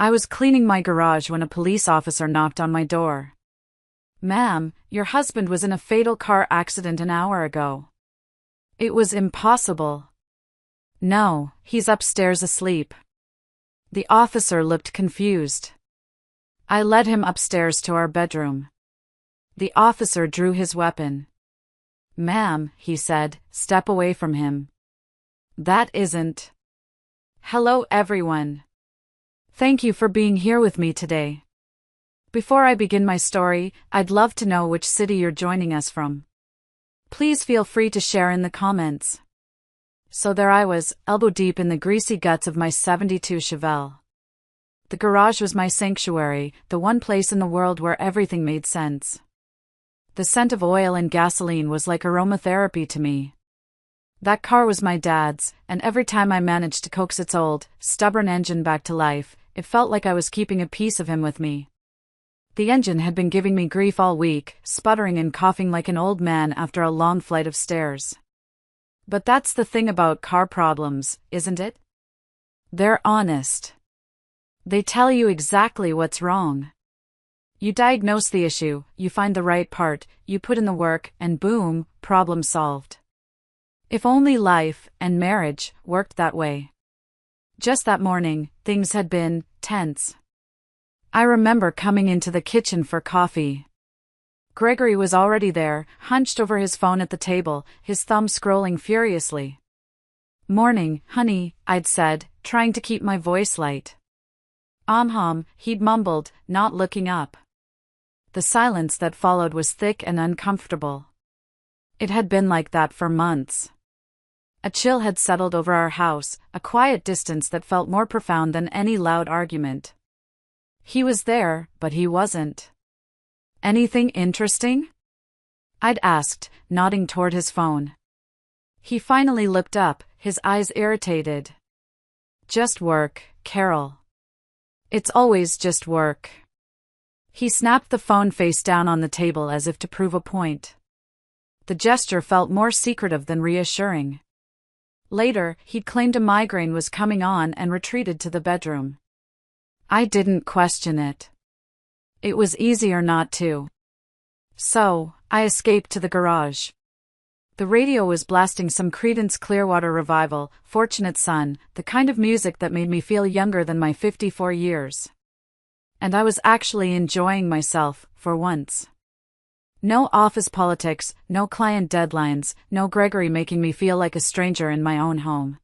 I was cleaning my garage when a police officer knocked on my door. "Ma'am, your husband was in a fatal car accident an hour ago." It was impossible. "No, he's upstairs asleep." The officer looked confused. I led him upstairs to our bedroom. The officer drew his weapon. "Ma'am," he said, "step away from him." That isn't. Hello everyone. Thank you for being here with me today. Before I begin my story, I'd love to know which city you're joining us from. Please feel free to share in the comments. So there I was, elbow deep in the greasy guts of my '72 Chevelle. The garage was my sanctuary, the one place in the world where everything made sense. The scent of oil and gasoline was like aromatherapy to me. That car was my dad's, and every time I managed to coax its old, stubborn engine back to life, it felt like I was keeping a piece of him with me. The engine had been giving me grief all week, sputtering and coughing like an old man after a long flight of stairs. But that's the thing about car problems, isn't it? They're honest. They tell you exactly what's wrong. You diagnose the issue, you find the right part, you put in the work, and boom, problem solved. If only life and marriage worked that way. Just that morning, things had been tense. I remember coming into the kitchen for coffee. Gregory was already there, hunched over his phone at the table, his thumb scrolling furiously. "Morning, honey," I'd said, trying to keep my voice light. He'd mumbled, not looking up. The silence that followed was thick and uncomfortable. It had been like that for months. A chill had settled over our house, a quiet distance that felt more profound than any loud argument. He was there, but he wasn't. "Anything interesting?" I'd asked, nodding toward his phone. He finally looked up, his eyes irritated. "Just work, Carol. It's always just work." He snapped the phone face down on the table as if to prove a point. The gesture felt more secretive than reassuring. Later, he'd claimed a migraine was coming on and retreated to the bedroom. I didn't question it. It was easier not to. So, I escaped to the garage. The radio was blasting some Creedence Clearwater Revival, Fortunate Son, the kind of music that made me feel younger than my 54 years. And I was actually enjoying myself, for once. No office politics, no client deadlines, no Gregory making me feel like a stranger in my own home.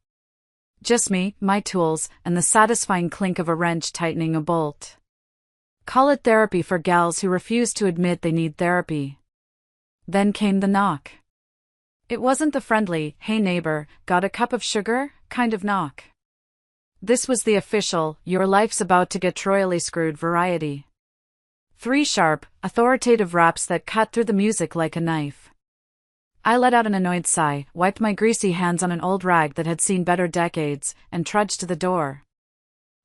Just me, my tools, and the satisfying clink of a wrench tightening a bolt. Call it therapy for gals who refuse to admit they need therapy. Then came the knock. It wasn't the friendly, "Hey neighbor, got a cup of sugar?" kind of knock. This was the official, "Your life's about to get royally screwed" variety. 3 sharp, authoritative raps that cut through the music like a knife. I let out an annoyed sigh, wiped my greasy hands on an old rag that had seen better decades, and trudged to the door.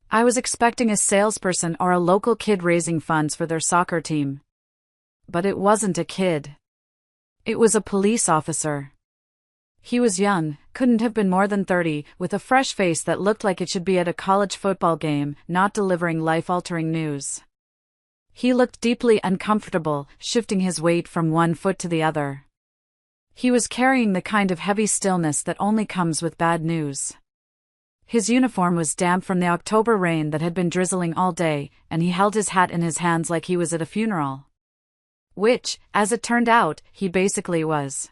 I was expecting a salesperson or a local kid raising funds for their soccer team. But it wasn't a kid. It was a police officer. He was young, couldn't have been more than 30, with a fresh face that looked like it should be at a college football game, not delivering life-altering news. He looked deeply uncomfortable, shifting his weight from one foot to the other. He was carrying the kind of heavy stillness that only comes with bad news. His uniform was damp from the October rain that had been drizzling all day, and he held his hat in his hands like he was at a funeral. Which, as it turned out, he basically was.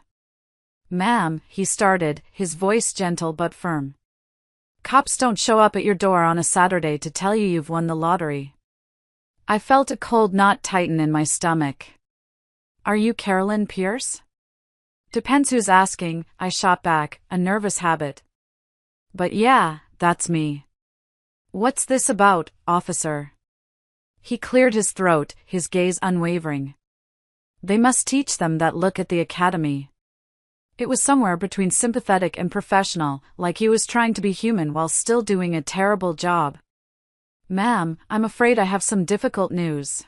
"Ma'am," he started, his voice gentle but firm. "Cops don't show up at your door on a Saturday to tell you you've won the lottery." I felt a cold knot tighten in my stomach. "Are you Carolyn Pierce?" "Depends who's asking," I shot back, a nervous habit. "But yeah, that's me." "What's this about, officer?" He cleared his throat, his gaze unwavering. They must teach them that look at the academy. It was somewhere between sympathetic and professional, like he was trying to be human while still doing a terrible job. "Ma'am, I'm afraid I have some difficult news."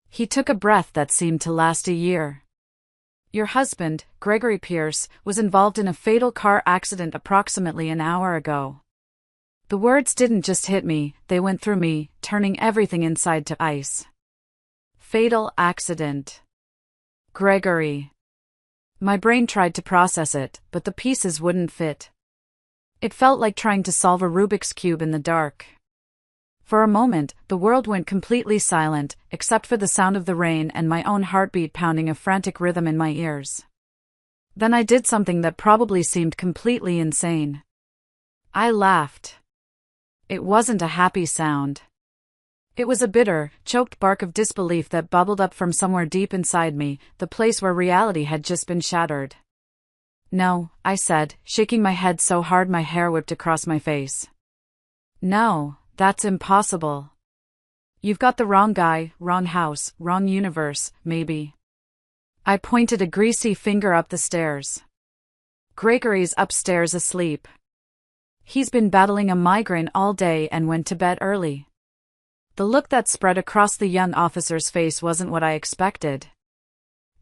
He took a breath that seemed to last a year. "Your husband, Gregory Pierce, was involved in a fatal car accident approximately an hour ago." The words didn't just hit me, they went through me, turning everything inside to ice. Fatal accident. Gregory. My brain tried to process it, but the pieces wouldn't fit. It felt like trying to solve a Rubik's Cube in the dark. For a moment, the world went completely silent, except for the sound of the rain and my own heartbeat pounding a frantic rhythm in my ears. Then I did something that probably seemed completely insane. I laughed. It wasn't a happy sound. It was a bitter, choked bark of disbelief that bubbled up from somewhere deep inside me, the place where reality had just been shattered. "No," I said, shaking my head so hard my hair whipped across my face. "No, that's impossible. You've got the wrong guy, wrong house, wrong universe, maybe." I pointed a greasy finger up the stairs. "Gregory's upstairs asleep. He's been battling a migraine all day and went to bed early." The look that spread across the young officer's face wasn't what I expected.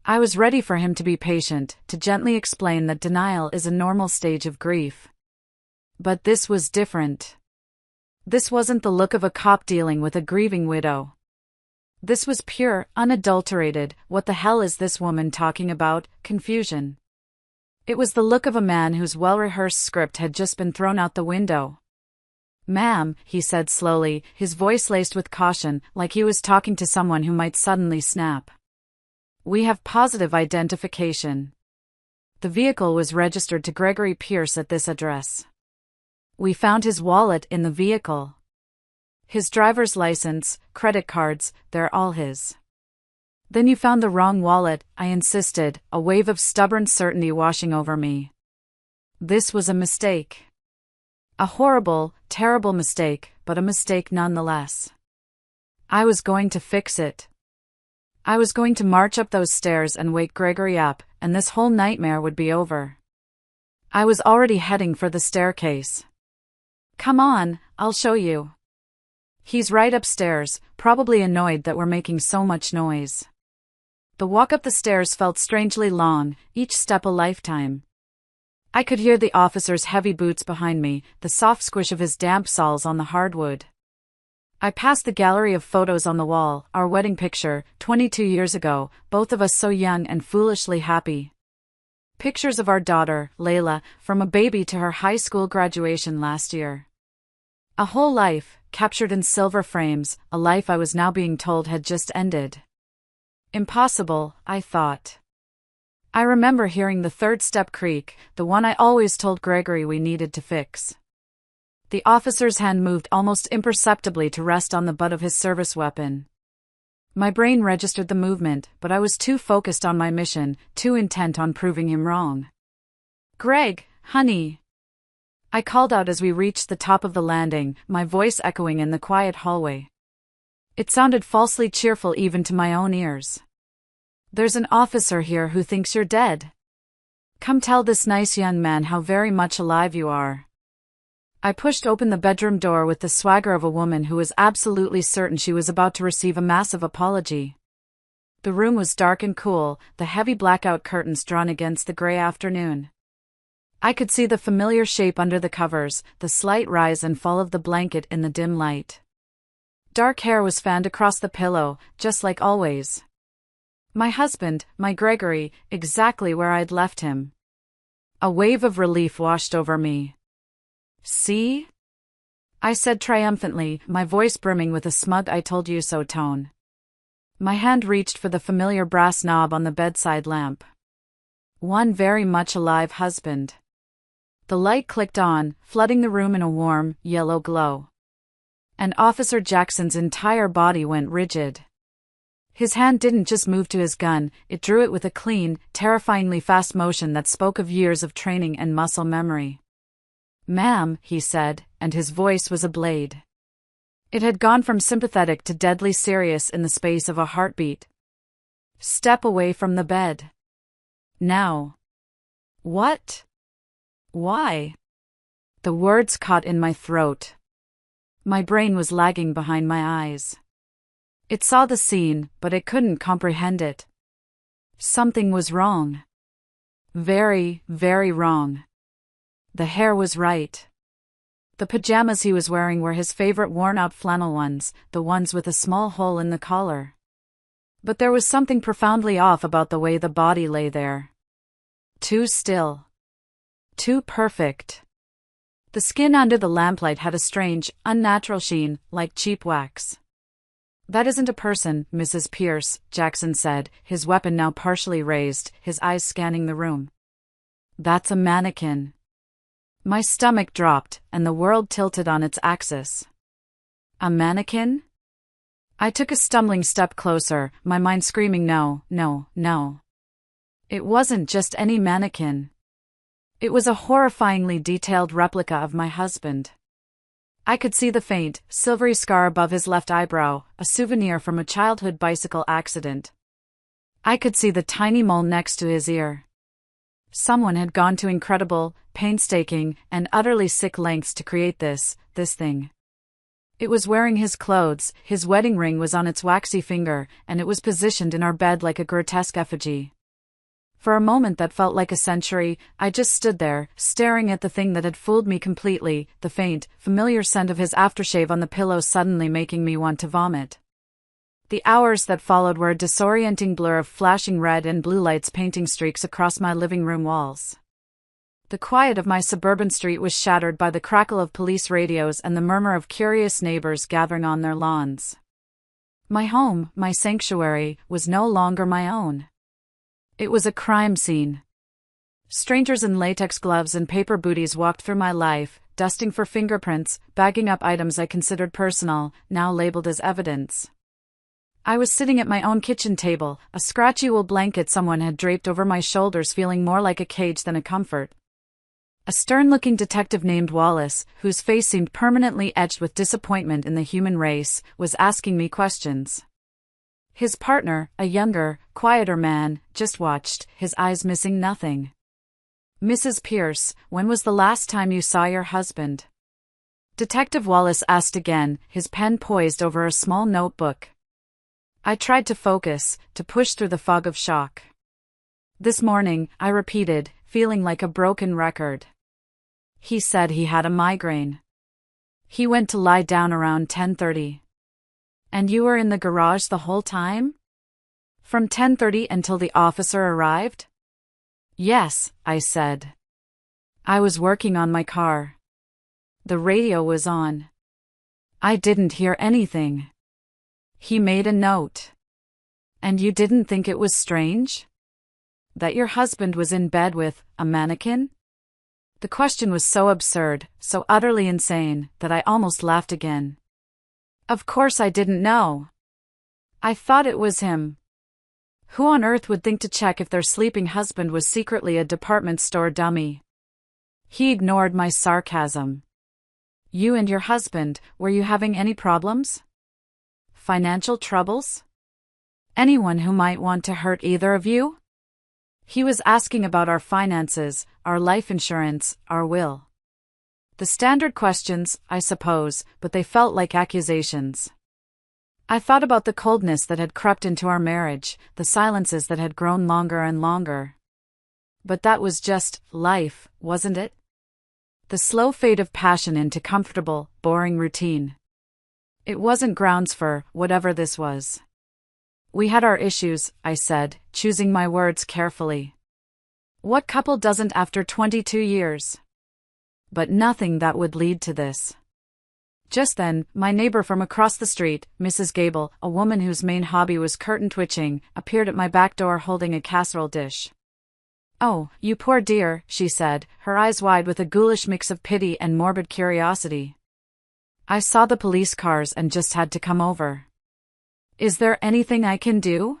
I was ready for him to be patient, to gently explain that denial is a normal stage of grief. But this was different. This wasn't the look of a cop dealing with a grieving widow. This was pure, unadulterated, "What the hell is this woman talking about?" confusion. It was the look of a man whose well-rehearsed script had just been thrown out the window. "Ma'am," he said slowly, his voice laced with caution, like he was talking to someone who might suddenly snap. "We have positive identification. The vehicle was registered to Gregory Pierce at this address. We found his wallet in the vehicle. His driver's license, credit cards, they're all his." "Then you found the wrong wallet," I insisted, a wave of stubborn certainty washing over me. This was a mistake. A horrible, terrible mistake, but a mistake nonetheless. I was going to fix it. I was going to march up those stairs and wake Gregory up, and this whole nightmare would be over. I was already heading for the staircase. "Come on, I'll show you. He's right upstairs, probably annoyed that we're making so much noise." The walk up the stairs felt strangely long, each step a lifetime. I could hear the officer's heavy boots behind me, the soft squish of his damp soles on the hardwood. I passed the gallery of photos on the wall, our wedding picture, 22 years ago, both of us so young and foolishly happy. Pictures of our daughter, Layla, from a baby to her high school graduation last year. A whole life, captured in silver frames, a life I was now being told had just ended. Impossible, I thought. I remember hearing the third step creak, the one I always told Gregory we needed to fix. The officer's hand moved almost imperceptibly to rest on the butt of his service weapon. My brain registered the movement, but I was too focused on my mission, too intent on proving him wrong. "Greg, honey!" I called out as we reached the top of the landing, my voice echoing in the quiet hallway. It sounded falsely cheerful even to my own ears. "There's an officer here who thinks you're dead. Come tell this nice young man how very much alive you are." I pushed open the bedroom door with the swagger of a woman who was absolutely certain she was about to receive a massive apology. The room was dark and cool, the heavy blackout curtains drawn against the gray afternoon. I could see the familiar shape under the covers, the slight rise and fall of the blanket in the dim light. Dark hair was fanned across the pillow, just like always. My husband, my Gregory, exactly where I'd left him. A wave of relief washed over me. "See?" I said triumphantly, my voice brimming with a smug "I told you so" tone. My hand reached for the familiar brass knob on the bedside lamp. One very much alive husband. The light clicked on, flooding the room in a warm, yellow glow. And Officer Jackson's entire body went rigid. His hand didn't just move to his gun, it drew it with a clean, terrifyingly fast motion that spoke of years of training and muscle memory. "Ma'am," he said, and his voice was a blade. It had gone from sympathetic to deadly serious in the space of a heartbeat. "Step away from the bed. Now." "What? Why?" The words caught in my throat. My brain was lagging behind my eyes. It saw the scene, but it couldn't comprehend it. Something was wrong. Very, very wrong. The hair was right. The pajamas he was wearing were his favorite worn-out flannel ones, the ones with a small hole in the collar. But there was something profoundly off about the way the body lay there. Too still. Too perfect. The skin under the lamplight had a strange, unnatural sheen, like cheap wax. "That isn't a person, Mrs. Pierce," Jackson said, his weapon now partially raised, his eyes scanning the room. "That's a mannequin." My stomach dropped, and the world tilted on its axis. A mannequin? I took a stumbling step closer, my mind screaming no, no, no. It wasn't just any mannequin. It was a horrifyingly detailed replica of my husband. I could see the faint, silvery scar above his left eyebrow, a souvenir from a childhood bicycle accident. I could see the tiny mole next to his ear. Someone had gone to incredible, painstaking, and utterly sick lengths to create this thing. It was wearing his clothes, his wedding ring was on its waxy finger, and it was positioned in our bed like a grotesque effigy. For a moment that felt like a century, I just stood there, staring at the thing that had fooled me completely, the faint, familiar scent of his aftershave on the pillow suddenly making me want to vomit. The hours that followed were a disorienting blur of flashing red and blue lights painting streaks across my living room walls. The quiet of my suburban street was shattered by the crackle of police radios and the murmur of curious neighbors gathering on their lawns. My home, my sanctuary, was no longer my own. It was a crime scene. Strangers in latex gloves and paper booties walked through my life, dusting for fingerprints, bagging up items I considered personal, now labeled as evidence. I was sitting at my own kitchen table, a scratchy wool blanket someone had draped over my shoulders feeling more like a cage than a comfort. A stern-looking detective named Wallace, whose face seemed permanently etched with disappointment in the human race, was asking me questions. His partner, a younger, quieter man, just watched, his eyes missing nothing. "Mrs. Pierce, when was the last time you saw your husband?" Detective Wallace asked again, his pen poised over a small notebook. I tried to focus, to push through the fog of shock. "This morning," I repeated, feeling like a broken record. "He said he had a migraine. He went to lie down around 10:30. And you were in the garage the whole time? From 10:30 until the officer arrived?" "Yes," I said. "I was working on my car. The radio was on. I didn't hear anything." He made a note. "And you didn't think it was strange? That your husband was in bed with a mannequin?" The question was so absurd, so utterly insane, that I almost laughed again. Of course I didn't know. I thought it was him. Who on earth would think to check if their sleeping husband was secretly a department store dummy? He ignored my sarcasm. "You and your husband, were you having any problems? Financial troubles? Anyone who might want to hurt either of you?" He was asking about our finances, our life insurance, our will. The standard questions, I suppose, but they felt like accusations. I thought about the coldness that had crept into our marriage, the silences that had grown longer and longer. But that was just life, wasn't it? The slow fade of passion into comfortable, boring routine. It wasn't grounds for whatever this was. "We had our issues," I said, choosing my words carefully. What couple doesn't after 22 years? But nothing that would lead to this. Just then, my neighbor from across the street, Mrs. Gable, a woman whose main hobby was curtain twitching, appeared at my back door holding a casserole dish. "Oh, you poor dear," she said, her eyes wide with a ghoulish mix of pity and morbid curiosity. "I saw the police cars and just had to come over. Is there anything I can do?"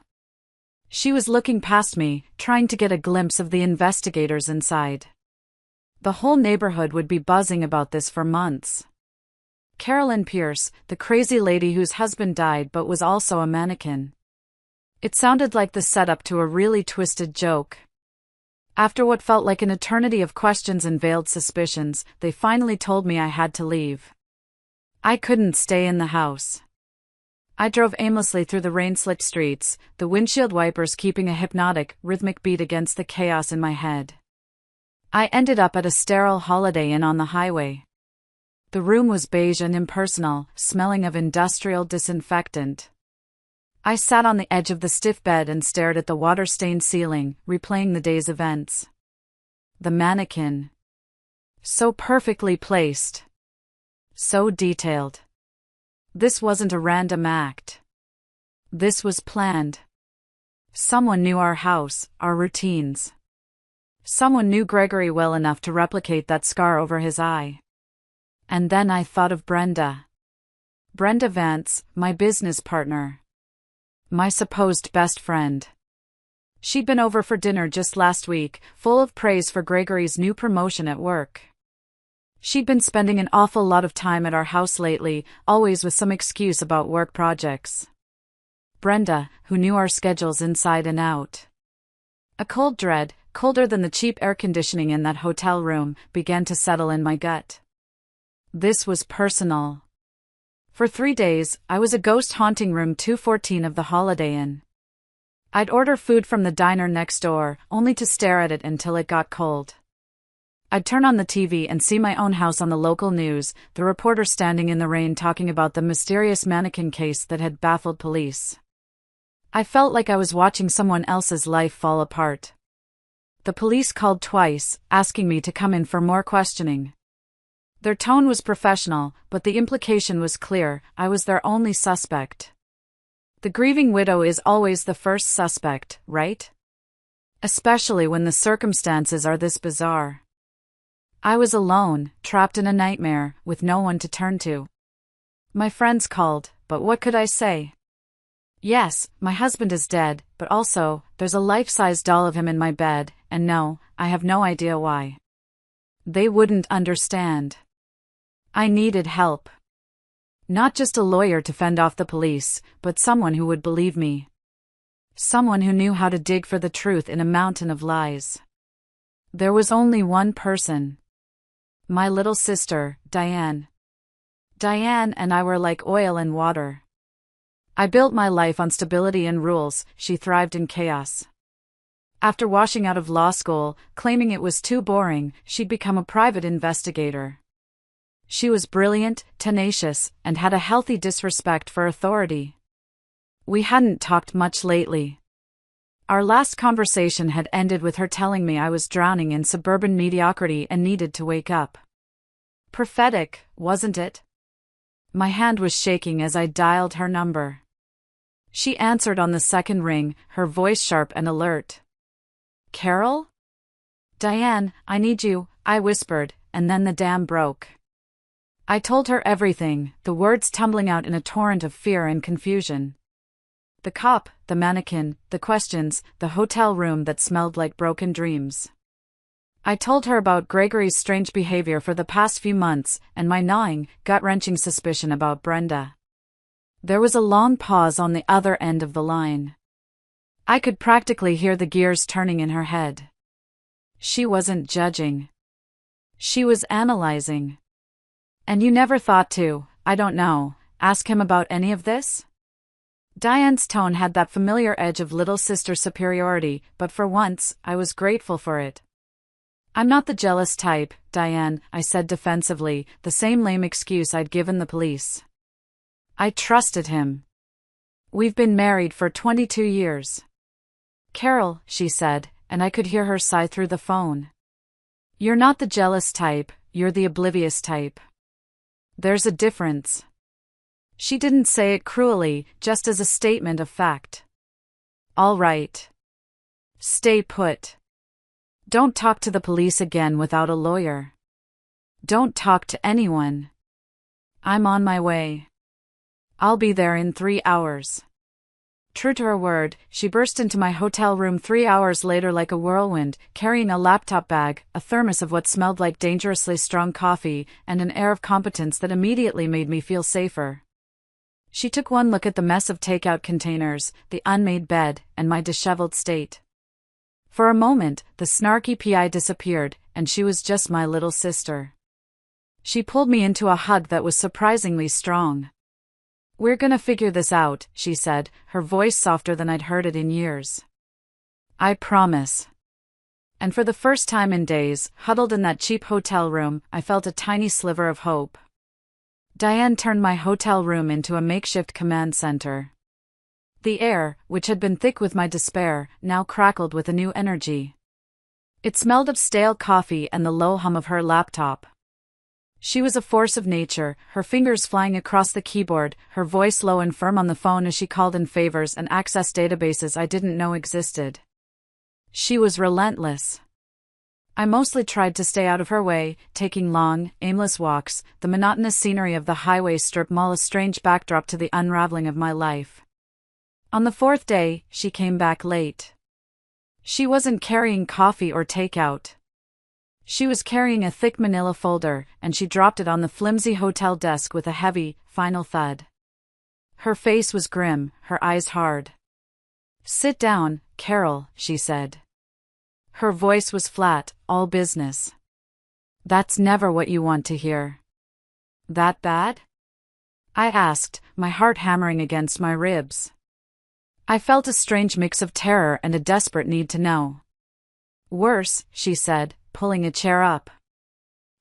She was looking past me, trying to get a glimpse of the investigators inside. The whole neighborhood would be buzzing about this for months. Carolyn Pierce, the crazy lady whose husband died but was also a mannequin. It sounded like the setup to a really twisted joke. After what felt like an eternity of questions and veiled suspicions, they finally told me I had to leave. I couldn't stay in the house. I drove aimlessly through the rain-slicked streets, the windshield wipers keeping a hypnotic, rhythmic beat against the chaos in my head. I ended up at a sterile Holiday Inn on the highway. The room was beige and impersonal, smelling of industrial disinfectant. I sat on the edge of the stiff bed and stared at the water-stained ceiling, replaying the day's events. The mannequin. So perfectly placed. So detailed. This wasn't a random act. This was planned. Someone knew our house, our routines. Someone knew Gregory well enough to replicate that scar over his eye. And then I thought of Brenda. Brenda Vance, my business partner. My supposed best friend. She'd been over for dinner just last week, full of praise for Gregory's new promotion at work. She'd been spending an awful lot of time at our house lately, always with some excuse about work projects. Brenda, who knew our schedules inside and out. A cold dread, colder than the cheap air conditioning in that hotel room, began to settle in my gut. This was personal. For 3 days, I was a ghost haunting room 214 of the Holiday Inn. I'd order food from the diner next door, only to stare at it until it got cold. I'd turn on the TV and see my own house on the local news, the reporter standing in the rain talking about the mysterious mannequin case that had baffled police. I felt like I was watching someone else's life fall apart. The police called twice, asking me to come in for more questioning. Their tone was professional, but the implication was clear: I was their only suspect. The grieving widow is always the first suspect, right? Especially when the circumstances are this bizarre. I was alone, trapped in a nightmare, with no one to turn to. My friends called, but what could I say? Yes, my husband is dead, but also, there's a life-size doll of him in my bed, and no, I have no idea why. They wouldn't understand. I needed help. Not just a lawyer to fend off the police, but someone who would believe me. Someone who knew how to dig for the truth in a mountain of lies. There was only one person. My little sister, Diane. Diane and I were like oil and water. I built my life on stability and rules, she thrived in chaos. After washing out of law school, claiming it was too boring, she'd become a private investigator. She was brilliant, tenacious, and had a healthy disrespect for authority. We hadn't talked much lately. Our last conversation had ended with her telling me I was drowning in suburban mediocrity and needed to wake up. Prophetic, wasn't it? My hand was shaking as I dialed her number. She answered on the second ring, her voice sharp and alert. Carol? Diane, I need you, I whispered, and then the dam broke. I told her everything, the words tumbling out in a torrent of fear and confusion. The cop, the mannequin, the questions, the hotel room that smelled like broken dreams. I told her about Gregory's strange behavior for the past few months, and my gnawing, gut-wrenching suspicion about Brenda. There was a long pause on the other end of the line. I could practically hear the gears turning in her head. She wasn't judging. She was analyzing. And you never thought to, I don't know, ask him about any of this? Diane's tone had that familiar edge of little sister superiority, but for once, I was grateful for it. I'm not the jealous type, Diane, I said defensively, the same lame excuse I'd given the police. I trusted him. We've been married for 22 years. Carol, she said, and I could hear her sigh through the phone. You're not the jealous type, you're the oblivious type. There's a difference. She didn't say it cruelly, just as a statement of fact. All right. Stay put. Don't talk to the police again without a lawyer. Don't talk to anyone. I'm on my way. I'll be there in 3 hours. True to her word, she burst into my hotel room 3 hours later like a whirlwind, carrying a laptop bag, a thermos of what smelled like dangerously strong coffee, and an air of competence that immediately made me feel safer. She took one look at the mess of takeout containers, the unmade bed, and my disheveled state. For a moment, the snarky PI disappeared, and she was just my little sister. She pulled me into a hug that was surprisingly strong. We're gonna figure this out, she said, her voice softer than I'd heard it in years. I promise. And for the first time in days, huddled in that cheap hotel room, I felt a tiny sliver of hope. Diane turned my hotel room into a makeshift command center. The air, which had been thick with my despair, now crackled with a new energy. It smelled of stale coffee and the low hum of her laptop. She was a force of nature, her fingers flying across the keyboard, her voice low and firm on the phone as she called in favors and accessed databases I didn't know existed. She was relentless. I mostly tried to stay out of her way, taking long, aimless walks, the monotonous scenery of the highway strip mall a strange backdrop to the unraveling of my life. On the fourth day, she came back late. She wasn't carrying coffee or takeout. She was carrying a thick manila folder, and she dropped it on the flimsy hotel desk with a heavy, final thud. Her face was grim, her eyes hard. "Sit down, Carol," she said. Her voice was flat, all business. "That's never what you want to hear." "That bad?" I asked, my heart hammering against my ribs. I felt a strange mix of terror and a desperate need to know. "Worse," she said, pulling a chair up.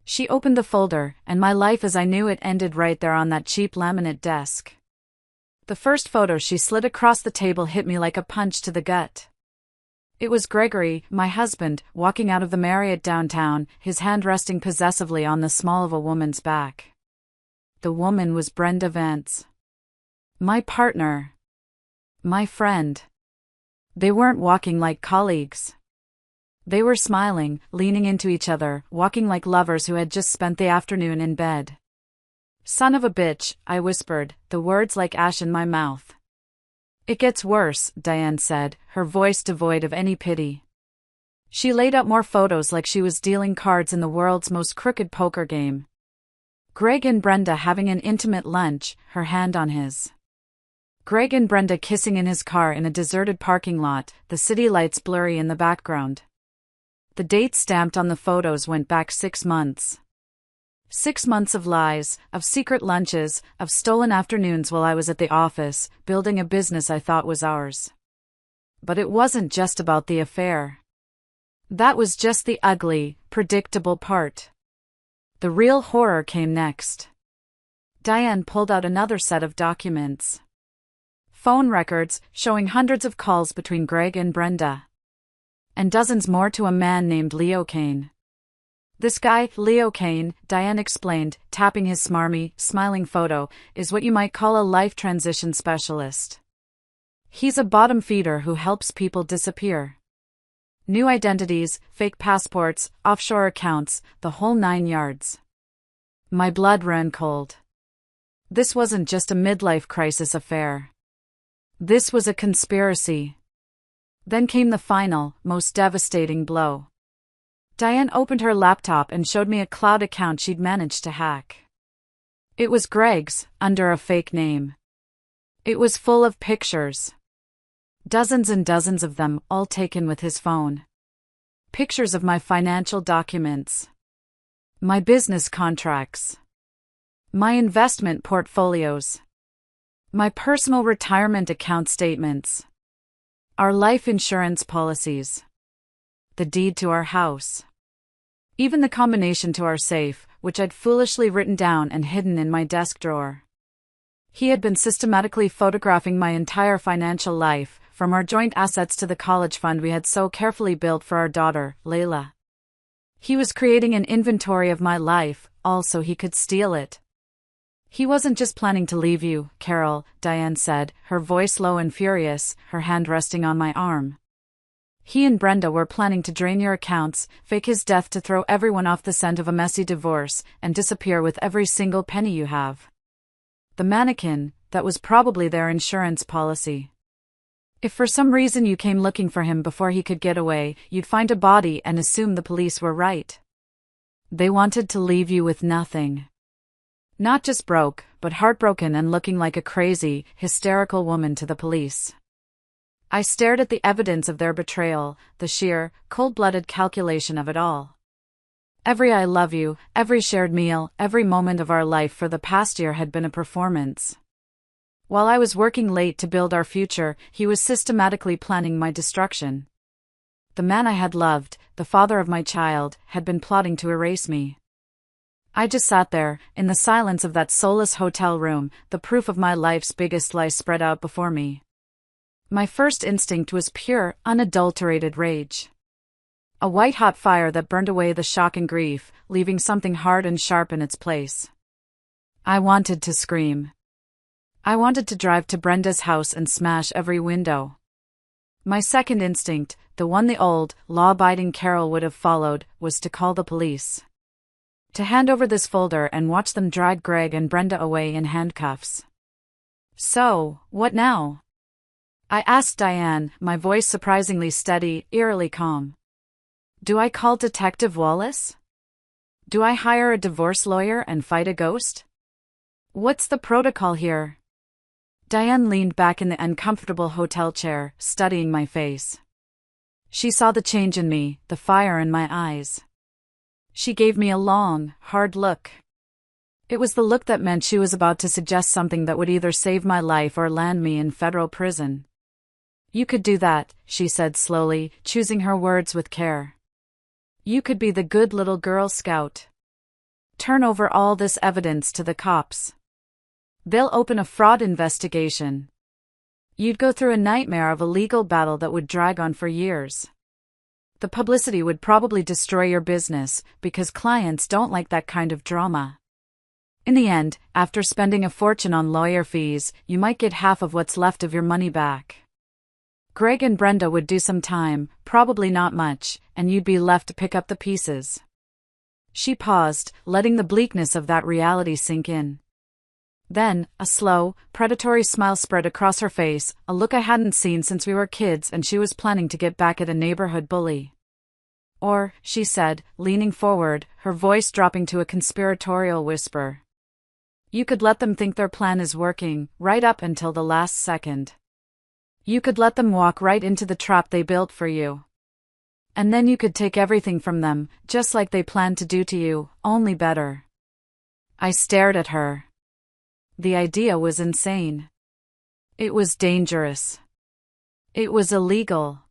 She opened the folder, and my life as I knew it ended right there on that cheap laminate desk. The first photo she slid across the table hit me like a punch to the gut. It was Gregory, my husband, walking out of the Marriott downtown, his hand resting possessively on the small of a woman's back. The woman was Brenda Vance. My partner. My friend. They weren't walking like colleagues. They were smiling, leaning into each other, walking like lovers who had just spent the afternoon in bed. "Son of a bitch," I whispered, the words like ash in my mouth. "It gets worse," Diane said, her voice devoid of any pity. She laid out more photos like she was dealing cards in the world's most crooked poker game. Greg and Brenda having an intimate lunch, her hand on his. Greg and Brenda kissing in his car in a deserted parking lot, the city lights blurry in the background. The date stamped on the photos went back 6 months. 6 months of lies, of secret lunches, of stolen afternoons while I was at the office, building a business I thought was ours. But it wasn't just about the affair. That was just the ugly, predictable part. The real horror came next. Diane pulled out another set of documents. Phone records, showing hundreds of calls between Greg and Brenda. And dozens more to a man named Leo Kane. "This guy, Leo Kane," Diane explained, tapping his smarmy, smiling photo, "is what you might call a life transition specialist. He's a bottom feeder who helps people disappear. New identities, fake passports, offshore accounts, the whole 9 yards." My blood ran cold. This wasn't just a midlife crisis affair. This was a conspiracy. Then came the final, most devastating blow. Diane opened her laptop and showed me a cloud account she'd managed to hack. It was Greg's, under a fake name. It was full of pictures. Dozens and dozens of them, all taken with his phone. Pictures of my financial documents. My business contracts. My investment portfolios. My personal retirement account statements. Our life insurance policies. The deed to our house. Even the combination to our safe, which I'd foolishly written down and hidden in my desk drawer. He had been systematically photographing my entire financial life, from our joint assets to the college fund we had so carefully built for our daughter, Layla. He was creating an inventory of my life, all so he could steal it. "He wasn't just planning to leave you, Carol," Diane said, her voice low and furious, her hand resting on my arm. "He and Brenda were planning to drain your accounts, fake his death to throw everyone off the scent of a messy divorce, and disappear with every single penny you have. The mannequin, that was probably their insurance policy. If for some reason you came looking for him before he could get away, you'd find a body and assume the police were right. They wanted to leave you with nothing. Not just broke, but heartbroken and looking like a crazy, hysterical woman to the police." I stared at the evidence of their betrayal, the sheer, cold-blooded calculation of it all. Every "I love you," every shared meal, every moment of our life for the past year had been a performance. While I was working late to build our future, he was systematically planning my destruction. The man I had loved, the father of my child, had been plotting to erase me. I just sat there, in the silence of that soulless hotel room, the proof of my life's biggest lie spread out before me. My first instinct was pure, unadulterated rage. A white-hot fire that burned away the shock and grief, leaving something hard and sharp in its place. I wanted to scream. I wanted to drive to Brenda's house and smash every window. My second instinct, the one the old, law-abiding Carol would have followed, was to call the police. To hand over this folder and watch them drag Greg and Brenda away in handcuffs. So, what now? I asked Diane, my voice surprisingly steady, eerily calm. Do I call Detective Wallace? Do I hire a divorce lawyer and fight a ghost? What's the protocol here? Diane leaned back in the uncomfortable hotel chair, studying my face. She saw the change in me, the fire in my eyes. She gave me a long, hard look. It was the look that meant she was about to suggest something that would either save my life or land me in federal prison. You could do that, she said slowly, choosing her words with care. You could be the good little Girl Scout. Turn over all this evidence to the cops. They'll open a fraud investigation. You'd go through a nightmare of a legal battle that would drag on for years. The publicity would probably destroy your business, because clients don't like that kind of drama. In the end, after spending a fortune on lawyer fees, you might get half of what's left of your money back. Greg and Brenda would do some time, probably not much, and you'd be left to pick up the pieces. She paused, letting the bleakness of that reality sink in. Then, a slow, predatory smile spread across her face, a look I hadn't seen since we were kids and she was planning to get back at a neighborhood bully. Or, she said, leaning forward, her voice dropping to a conspiratorial whisper. You could let them think their plan is working, right up until the last second. You could let them walk right into the trap they built for you. And then you could take everything from them, just like they planned to do to you, only better. I stared at her. The idea was insane. It was dangerous. It was illegal.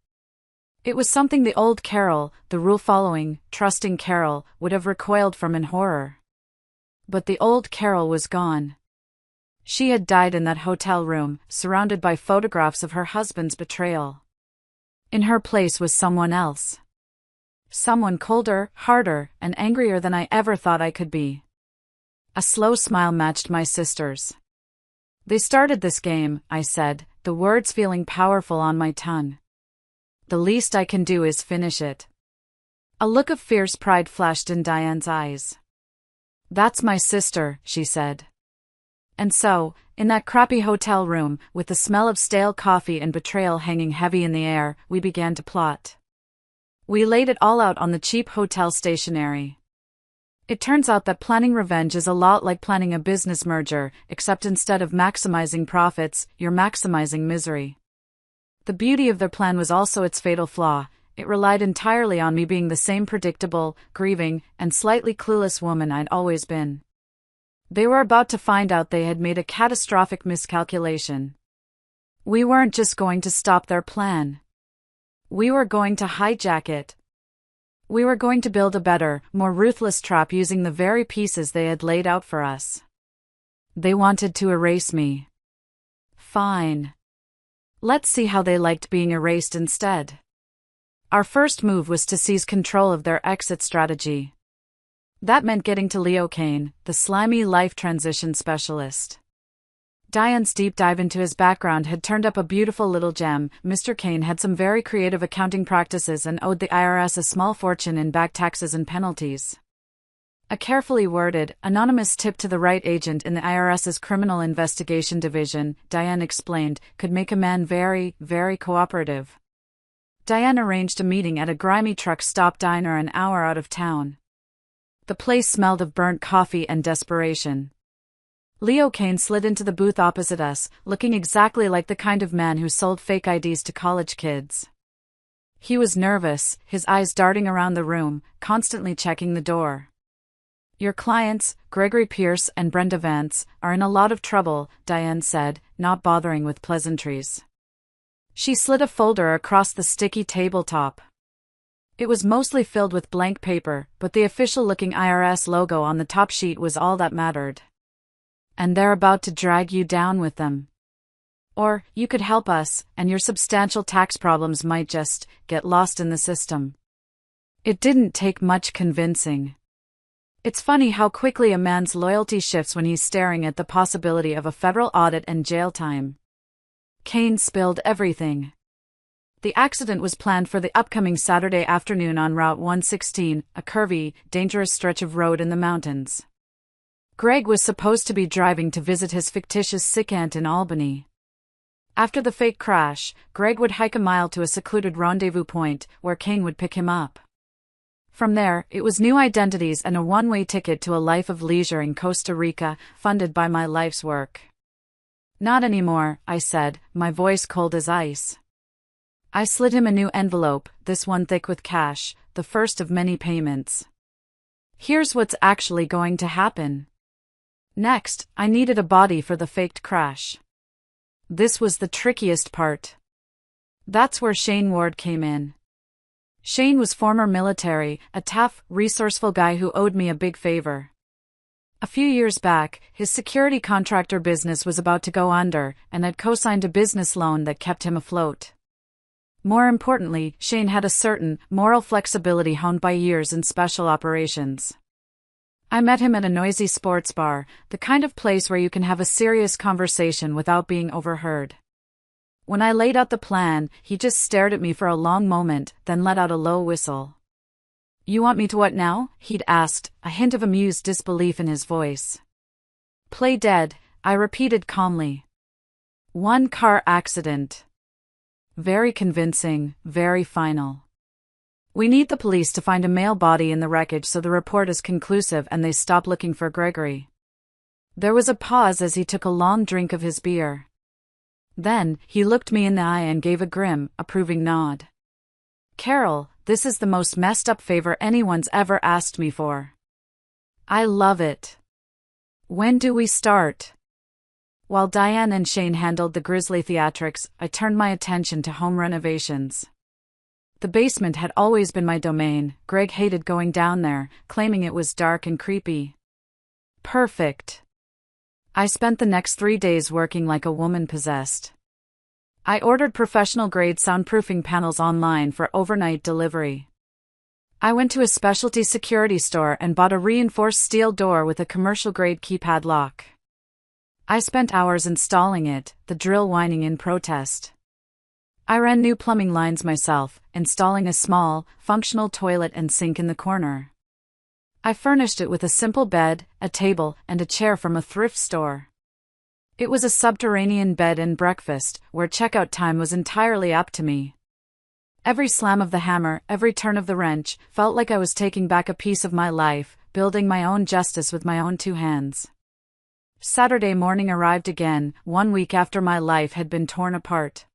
It was something the old Carol, the rule-following, trusting Carol, would have recoiled from in horror. But the old Carol was gone. She had died in that hotel room, surrounded by photographs of her husband's betrayal. In her place was someone else. Someone colder, harder, and angrier than I ever thought I could be. A slow smile matched my sister's. They started this game, I said, the words feeling powerful on my tongue. The least I can do is finish it. A look of fierce pride flashed in Diane's eyes. That's my sister, she said. And so, in that crappy hotel room, with the smell of stale coffee and betrayal hanging heavy in the air, we began to plot. We laid it all out on the cheap hotel stationery. It turns out that planning revenge is a lot like planning a business merger, except instead of maximizing profits, you're maximizing misery. The beauty of their plan was also its fatal flaw. It relied entirely on me being the same predictable, grieving, and slightly clueless woman I'd always been. They were about to find out they had made a catastrophic miscalculation. We weren't just going to stop their plan. We were going to hijack it. We were going to build a better, more ruthless trap using the very pieces they had laid out for us. They wanted to erase me. Fine. Let's see how they liked being erased instead. Our first move was to seize control of their exit strategy. That meant getting to Leo Kane, the slimy life transition specialist. Diane's deep dive into his background had turned up a beautiful little gem. Mr. Kane had some very creative accounting practices and owed the IRS a small fortune in back taxes and penalties. A carefully worded, anonymous tip to the right agent in the IRS's Criminal Investigation Division, Diane explained, could make a man very, very cooperative. Diane arranged a meeting at a grimy truck stop diner an hour out of town. The place smelled of burnt coffee and desperation. Leo Kane slid into the booth opposite us, looking exactly like the kind of man who sold fake IDs to college kids. He was nervous, his eyes darting around the room, constantly checking the door. Your clients, Gregory Pierce and Brenda Vance, are in a lot of trouble, Diane said, not bothering with pleasantries. She slid a folder across the sticky tabletop. It was mostly filled with blank paper, but the official-looking IRS logo on the top sheet was all that mattered. And they're about to drag you down with them. Or, you could help us, and your substantial tax problems might just get lost in the system. It didn't take much convincing. It's funny how quickly a man's loyalty shifts when he's staring at the possibility of a federal audit and jail time. Kane spilled everything. The accident was planned for the upcoming Saturday afternoon on Route 116, a curvy, dangerous stretch of road in the mountains. Greg was supposed to be driving to visit his fictitious sick aunt in Albany. After the fake crash, Greg would hike a mile to a secluded rendezvous point, where Kane would pick him up. From there, it was new identities and a one-way ticket to a life of leisure in Costa Rica, funded by my life's work. Not anymore, I said, my voice cold as ice. I slid him a new envelope, this one thick with cash, the first of many payments. Here's what's actually going to happen. Next, I needed a body for the faked crash. This was the trickiest part. That's where Shane Ward came in. Shane was former military, a tough, resourceful guy who owed me a big favor. A few years back, his security contractor business was about to go under, and I'd co-signed a business loan that kept him afloat. More importantly, Shane had a certain moral flexibility honed by years in special operations. I met him at a noisy sports bar, the kind of place where you can have a serious conversation without being overheard. When I laid out the plan, he just stared at me for a long moment, then let out a low whistle. "You want me to what now?" he'd asked, a hint of amused disbelief in his voice. "Play dead," I repeated calmly. "One car accident." Very convincing, very final. "We need the police to find a male body in the wreckage so the report is conclusive and they stop looking for Gregory." There was a pause as he took a long drink of his beer. Then, he looked me in the eye and gave a grim, approving nod. "Carol, this is the most messed up favor anyone's ever asked me for. I love it. When do we start?" While Diane and Shane handled the grisly theatrics, I turned my attention to home renovations. The basement had always been my domain. Greg hated going down there, claiming it was dark and creepy. Perfect. I spent the next 3 days working like a woman possessed. I ordered professional-grade soundproofing panels online for overnight delivery. I went to a specialty security store and bought a reinforced steel door with a commercial-grade keypad lock. I spent hours installing it, the drill whining in protest. I ran new plumbing lines myself, installing a small, functional toilet and sink in the corner. I furnished it with a simple bed, a table, and a chair from a thrift store. It was a subterranean bed and breakfast, where checkout time was entirely up to me. Every slam of the hammer, every turn of the wrench, felt like I was taking back a piece of my life, building my own justice with my own 2 hands. Saturday morning arrived again, 1 week after my life had been torn apart.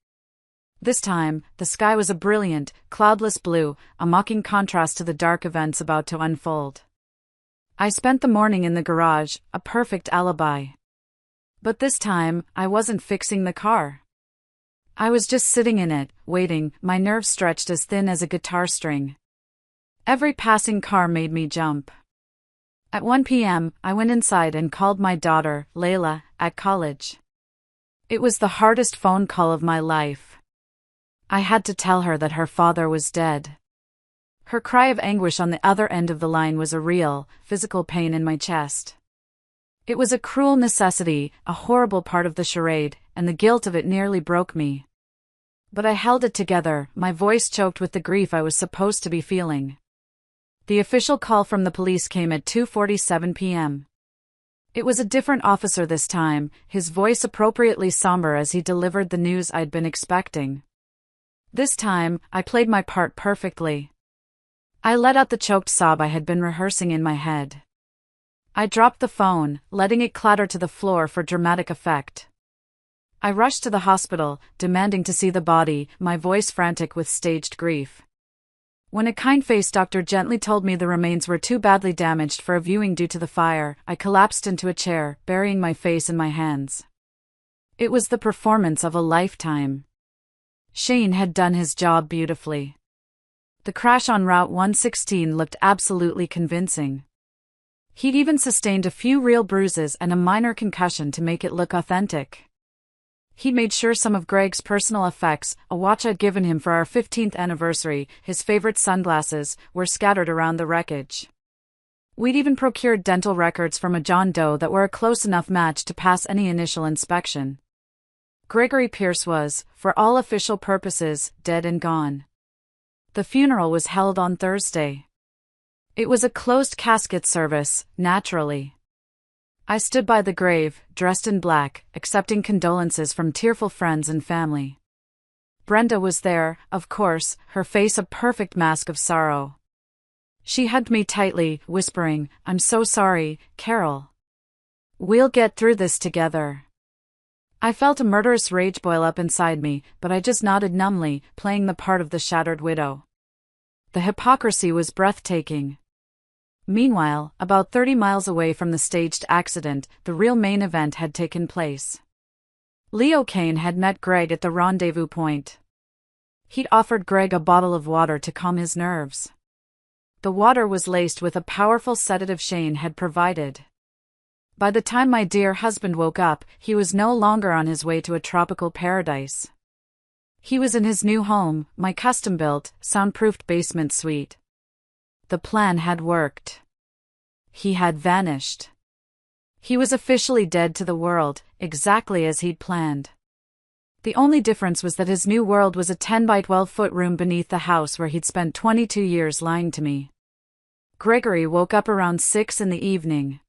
This time, the sky was a brilliant, cloudless blue, a mocking contrast to the dark events about to unfold. I spent the morning in the garage, a perfect alibi. But this time, I wasn't fixing the car. I was just sitting in it, waiting, my nerves stretched as thin as a guitar string. Every passing car made me jump. At 1 p.m., I went inside and called my daughter, Layla, at college. It was the hardest phone call of my life. I had to tell her that her father was dead. Her cry of anguish on the other end of the line was a real, physical pain in my chest. It was a cruel necessity, a horrible part of the charade, and the guilt of it nearly broke me. But I held it together, my voice choked with the grief I was supposed to be feeling. The official call from the police came at 2:47 p.m. It was a different officer this time, his voice appropriately somber as he delivered the news I'd been expecting. This time, I played my part perfectly. I let out the choked sob I had been rehearsing in my head. I dropped the phone, letting it clatter to the floor for dramatic effect. I rushed to the hospital, demanding to see the body, my voice frantic with staged grief. When a kind-faced doctor gently told me the remains were too badly damaged for a viewing due to the fire, I collapsed into a chair, burying my face in my hands. It was the performance of a lifetime. Shane had done his job beautifully. The crash on Route 116 looked absolutely convincing. He'd even sustained a few real bruises and a minor concussion to make it look authentic. He'd made sure some of Greg's personal effects, a watch I'd given him for our 15th anniversary, his favorite sunglasses, were scattered around the wreckage. We'd even procured dental records from a John Doe that were a close enough match to pass any initial inspection. Gregory Pierce was, for all official purposes, dead and gone. The funeral was held on Thursday. It was a closed casket service, naturally. I stood by the grave, dressed in black, accepting condolences from tearful friends and family. Brenda was there, of course, her face a perfect mask of sorrow. She hugged me tightly, whispering, "I'm so sorry, Carol. We'll get through this together." I felt a murderous rage boil up inside me, but I just nodded numbly, playing the part of the shattered widow. The hypocrisy was breathtaking. Meanwhile, about 30 miles away from the staged accident, the real main event had taken place. Leo Kane had met Greg at the rendezvous point. He'd offered Greg a bottle of water to calm his nerves. The water was laced with a powerful sedative Shane had provided. By the time my dear husband woke up, he was no longer on his way to a tropical paradise. He was in his new home, my custom-built, soundproofed basement suite. The plan had worked. He had vanished. He was officially dead to the world, exactly as he'd planned. The only difference was that his new world was a 10 by 12-foot room beneath the house where he'd spent 22 years lying to me. Gregory woke up around 6 in the evening.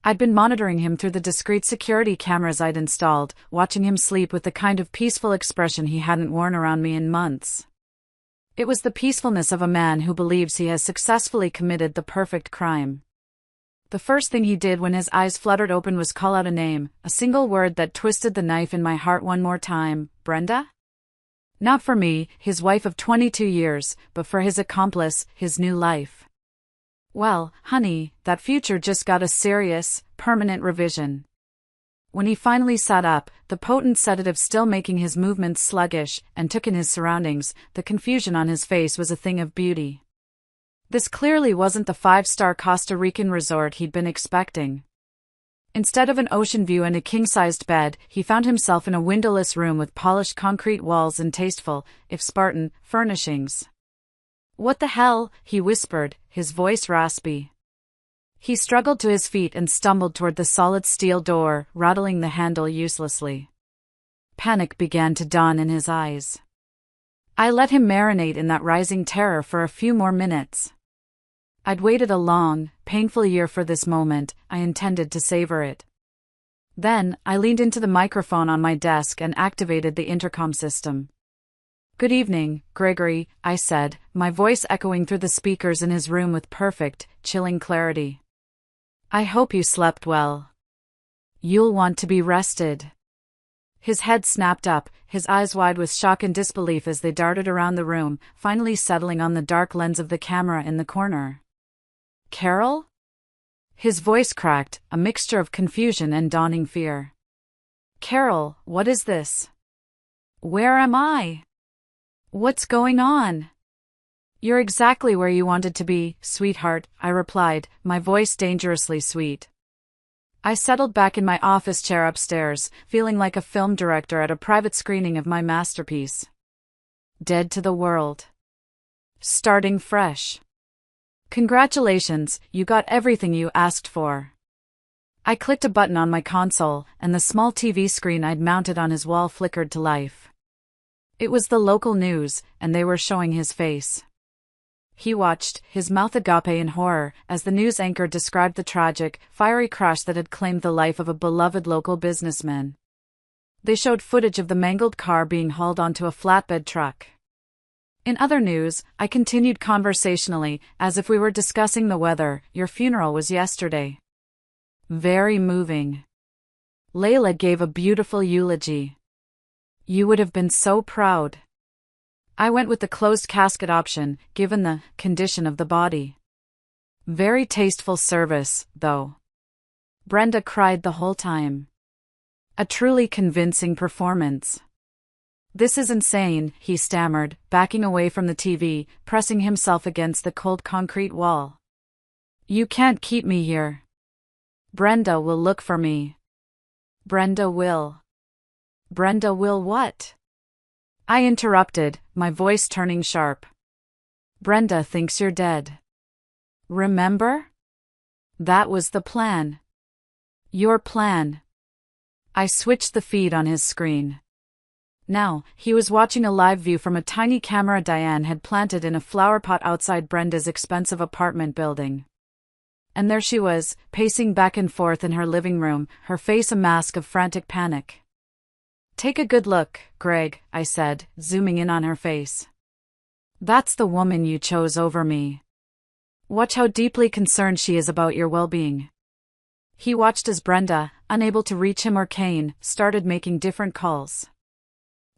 I'd been monitoring him through the discreet security cameras I'd installed, watching him sleep with the kind of peaceful expression he hadn't worn around me in months. It was the peacefulness of a man who believes he has successfully committed the perfect crime. The first thing he did when his eyes fluttered open was call out a name, a single word that twisted the knife in my heart one more time: Brenda? Not for me, his wife of 22 years, but for his accomplice, his new life. Well, honey, that future just got a serious, permanent revision. When he finally sat up, the potent sedative still making his movements sluggish, and took in his surroundings, the confusion on his face was a thing of beauty. This clearly wasn't the 5-star Costa Rican resort he'd been expecting. Instead of an ocean view and a king-sized bed, he found himself in a windowless room with polished concrete walls and tasteful, if Spartan, furnishings. "What the hell?" he whispered, his voice raspy. He struggled to his feet and stumbled toward the solid steel door, rattling the handle uselessly. Panic began to dawn in his eyes. I let him marinate in that rising terror for a few more minutes. I'd waited a long, painful year for this moment. I intended to savor it. Then, I leaned into the microphone on my desk and activated the intercom system. "Good evening, Gregory," I said, my voice echoing through the speakers in his room with perfect, chilling clarity. "I hope you slept well. You'll want to be rested." His head snapped up, his eyes wide with shock and disbelief as they darted around the room, finally settling on the dark lens of the camera in the corner. "Carol?" His voice cracked, a mixture of confusion and dawning fear. "Carol, what is this? Where am I? What's going on?" "You're exactly where you wanted to be, sweetheart," I replied, my voice dangerously sweet. I settled back in my office chair upstairs, feeling like a film director at a private screening of my masterpiece. Dead to the world. Starting fresh. Congratulations, you got everything you asked for. I clicked a button on my console, and the small TV screen I'd mounted on his wall flickered to life. It was the local news, and they were showing his face. He watched, his mouth agape in horror, as the news anchor described the tragic, fiery crash that had claimed the life of a beloved local businessman. They showed footage of the mangled car being hauled onto a flatbed truck. In other news, I continued conversationally, as if we were discussing the weather. "Your funeral was yesterday. Very moving. Layla gave a beautiful eulogy. You would have been so proud." I went with the closed casket option, given the condition of the body. Very tasteful service, though. Brenda cried the whole time. A truly convincing performance. This is insane, he stammered, backing away from the TV, pressing himself against the cold concrete wall. You can't keep me here. Brenda will look for me. Brenda will. Brenda will what? I interrupted, my voice turning sharp. Brenda thinks you're dead. Remember? That was the plan. Your plan. I switched the feed on his screen. Now, he was watching a live view from a tiny camera Diane had planted in a flower pot outside Brenda's expensive apartment building. And there she was, pacing back and forth in her living room, her face a mask of frantic panic. Take a good look, Greg, I said, zooming in on her face. That's the woman you chose over me. Watch how deeply concerned she is about your well-being. He watched as Brenda, unable to reach him or Kane, started making different calls.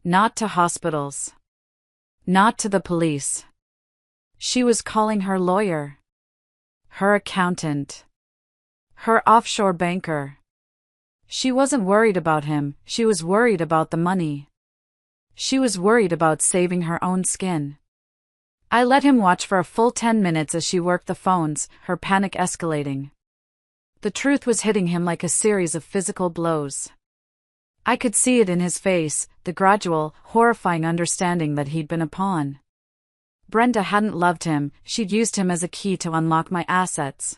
Not to hospitals. Not to the police. She was calling her lawyer. Her accountant. Her offshore banker. She wasn't worried about him, she was worried about the money. She was worried about saving her own skin. I let him watch for a full 10 minutes as she worked the phones, her panic escalating. The truth was hitting him like a series of physical blows. I could see it in his face, the gradual, horrifying understanding that he'd been a pawn. Brenda hadn't loved him, she'd used him as a key to unlock my assets.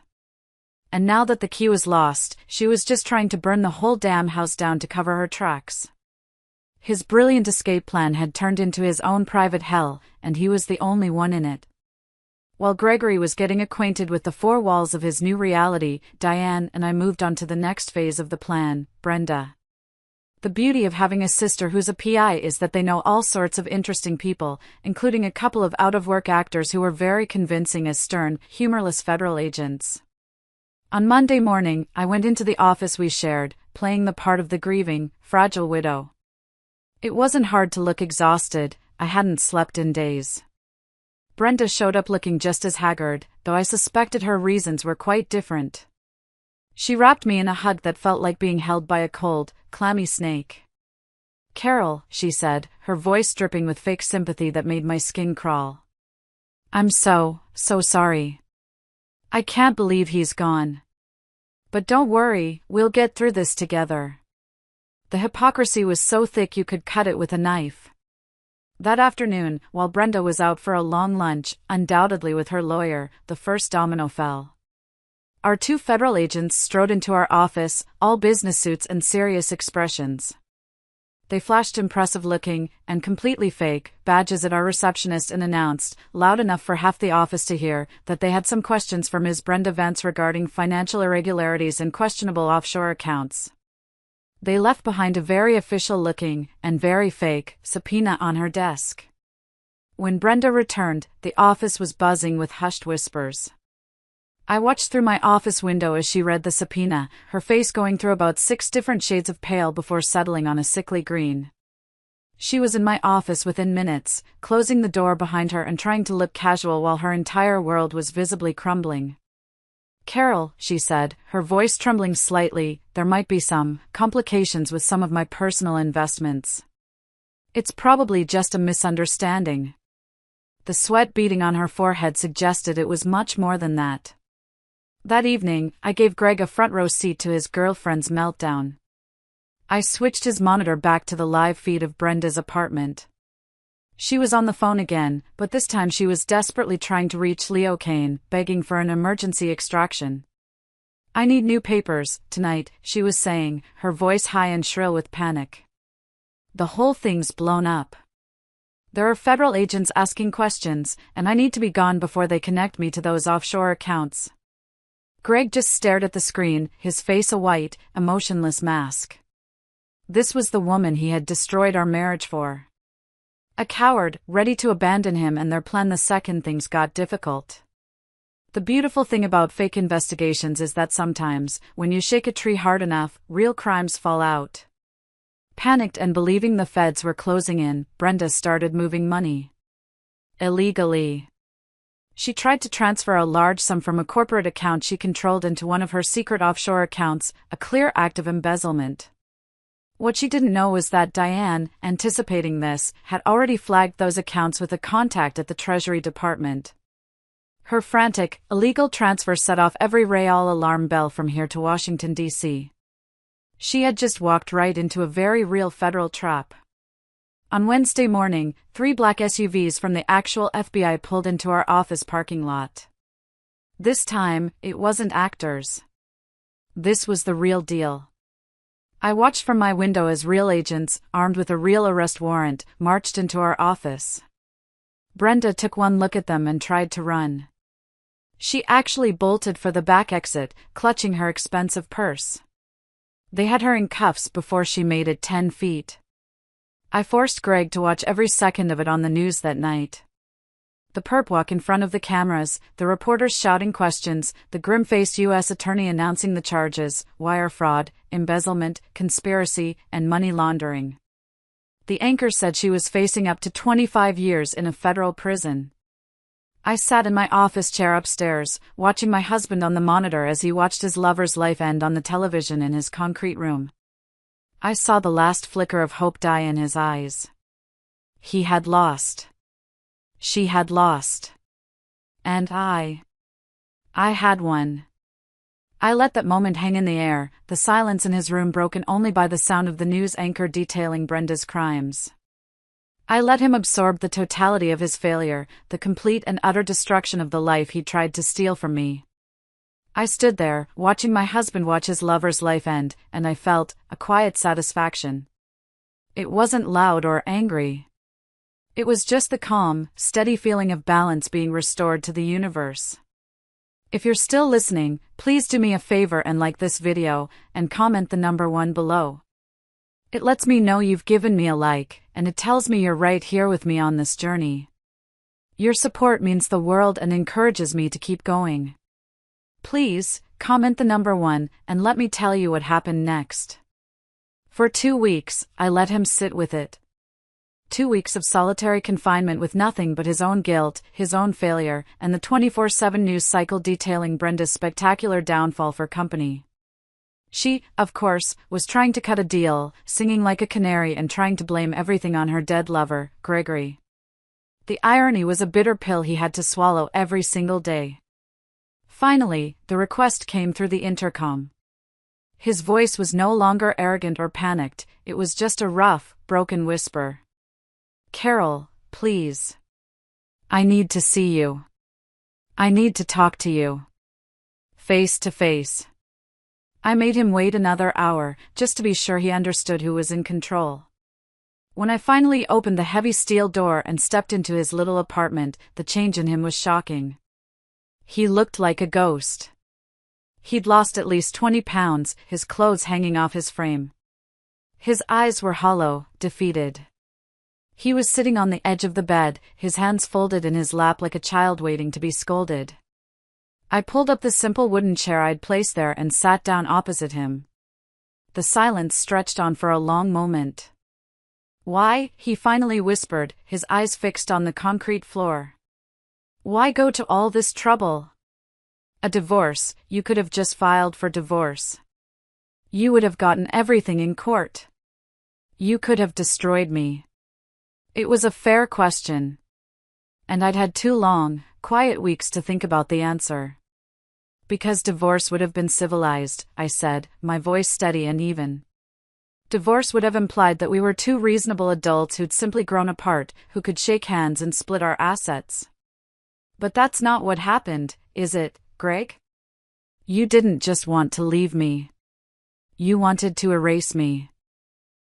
And now that the key was lost, she was just trying to burn the whole damn house down to cover her tracks. His brilliant escape plan had turned into his own private hell, and he was the only one in it. While Gregory was getting acquainted with the four walls of his new reality, Diane and I moved on to the next phase of the plan, Brenda. The beauty of having a sister who's a PI is that they know all sorts of interesting people, including a couple of out-of-work actors who were very convincing as stern, humorless federal agents. On Monday morning, I went into the office we shared, playing the part of the grieving, fragile widow. It wasn't hard to look exhausted, I hadn't slept in days. Brenda showed up looking just as haggard, though I suspected her reasons were quite different. She wrapped me in a hug that felt like being held by a cold, clammy snake. Carol, she said, her voice dripping with fake sympathy that made my skin crawl. I'm so sorry. I can't believe he's gone. But don't worry, we'll get through this together. The hypocrisy was so thick you could cut it with a knife. That afternoon, while Brenda was out for a long lunch, undoubtedly with her lawyer, the first domino fell. Our two federal agents strode into our office, all business suits and serious expressions. They flashed impressive-looking, and completely fake, badges at our receptionist and announced, loud enough for half the office to hear, that they had some questions for Ms. Brenda Vance regarding financial irregularities and questionable offshore accounts. They left behind a very official-looking, and very fake, subpoena on her desk. When Brenda returned, the office was buzzing with hushed whispers. I watched through my office window as she read the subpoena, her face going through about 6 different shades of pale before settling on a sickly green. She was in my office within minutes, closing the door behind her and trying to look casual while her entire world was visibly crumbling. Carol, she said, her voice trembling slightly, there might be some complications with some of my personal investments. It's probably just a misunderstanding. The sweat beading on her forehead suggested it was much more than that. That evening, I gave Greg a front-row seat to his girlfriend's meltdown. I switched his monitor back to the live feed of Brenda's apartment. She was on the phone again, but this time she was desperately trying to reach Leo Kane, begging for an emergency extraction. I need new papers, tonight, she was saying, her voice high and shrill with panic. The whole thing's blown up. There are federal agents asking questions, and I need to be gone before they connect me to those offshore accounts. Greg just stared at the screen, his face a white, emotionless mask. This was the woman he had destroyed our marriage for. A coward, ready to abandon him and their plan the second things got difficult. The beautiful thing about fake investigations is that sometimes, when you shake a tree hard enough, real crimes fall out. Panicked and believing the feds were closing in, Brenda started moving money. Illegally. She tried to transfer a large sum from a corporate account she controlled into one of her secret offshore accounts, a clear act of embezzlement. What she didn't know was that Diane, anticipating this, had already flagged those accounts with a contact at the Treasury Department. Her frantic, illegal transfer set off every real alarm bell from here to Washington, D.C. She had just walked right into a very real federal trap. On Wednesday morning, 3 black SUVs from the actual FBI pulled into our office parking lot. This time, it wasn't actors. This was the real deal. I watched from my window as real agents, armed with a real arrest warrant, marched into our office. Brenda took one look at them and tried to run. She actually bolted for the back exit, clutching her expensive purse. They had her in cuffs before she made it 10 feet. I forced Greg to watch every second of it on the news that night. The perp walk in front of the cameras, the reporters shouting questions, the grim-faced U.S. attorney announcing the charges: wire fraud, embezzlement, conspiracy, and money laundering. The anchor said she was facing up to 25 years in a federal prison. I sat in my office chair upstairs, watching my husband on the monitor as he watched his lover's life end on the television in his concrete room. I saw the last flicker of hope die in his eyes. He had lost. She had lost. And I had won. I let that moment hang in the air, the silence in his room broken only by the sound of the news anchor detailing Brenda's crimes. I let him absorb the totality of his failure, the complete and utter destruction of the life he tried to steal from me. I stood there, watching my husband watch his lover's life end, and I felt a quiet satisfaction. It wasn't loud or angry. It was just the calm, steady feeling of balance being restored to the universe. If you're still listening, please do me a favor and like this video, and comment the number 1 below. It lets me know you've given me a like, and it tells me you're right here with me on this journey. Your support means the world and encourages me to keep going. Please, comment the number 1, and let me tell you what happened next. For 2 weeks, I let him sit with it. 2 weeks of solitary confinement with nothing but his own guilt, his own failure, and the 24/7 news cycle detailing Brenda's spectacular downfall for company. She, of course, was trying to cut a deal, singing like a canary and trying to blame everything on her dead lover, Gregory. The irony was a bitter pill he had to swallow every single day. Finally, the request came through the intercom. His voice was no longer arrogant or panicked, it was just a rough, broken whisper. "Carol, please. I need to see you. I need to talk to you. Face to face." I made him wait another hour, just to be sure he understood who was in control. When I finally opened the heavy steel door and stepped into his little apartment, the change in him was shocking. He looked like a ghost. He'd lost at least 20 pounds, his clothes hanging off his frame. His eyes were hollow, defeated. He was sitting on the edge of the bed, his hands folded in his lap like a child waiting to be scolded. I pulled up the simple wooden chair I'd placed there and sat down opposite him. The silence stretched on for a long moment. "Why?" he finally whispered, his eyes fixed on the concrete floor. "Why go to all this trouble? A divorce, you could have just filed for divorce. You would have gotten everything in court. You could have destroyed me." It was a fair question. And I'd had 2 long, quiet weeks to think about the answer. "Because divorce would have been civilized," I said, my voice steady and even. "Divorce would have implied that we were 2 reasonable adults who'd simply grown apart, who could shake hands and split our assets. But that's not what happened, is it, Greg? You didn't just want to leave me. You wanted to erase me.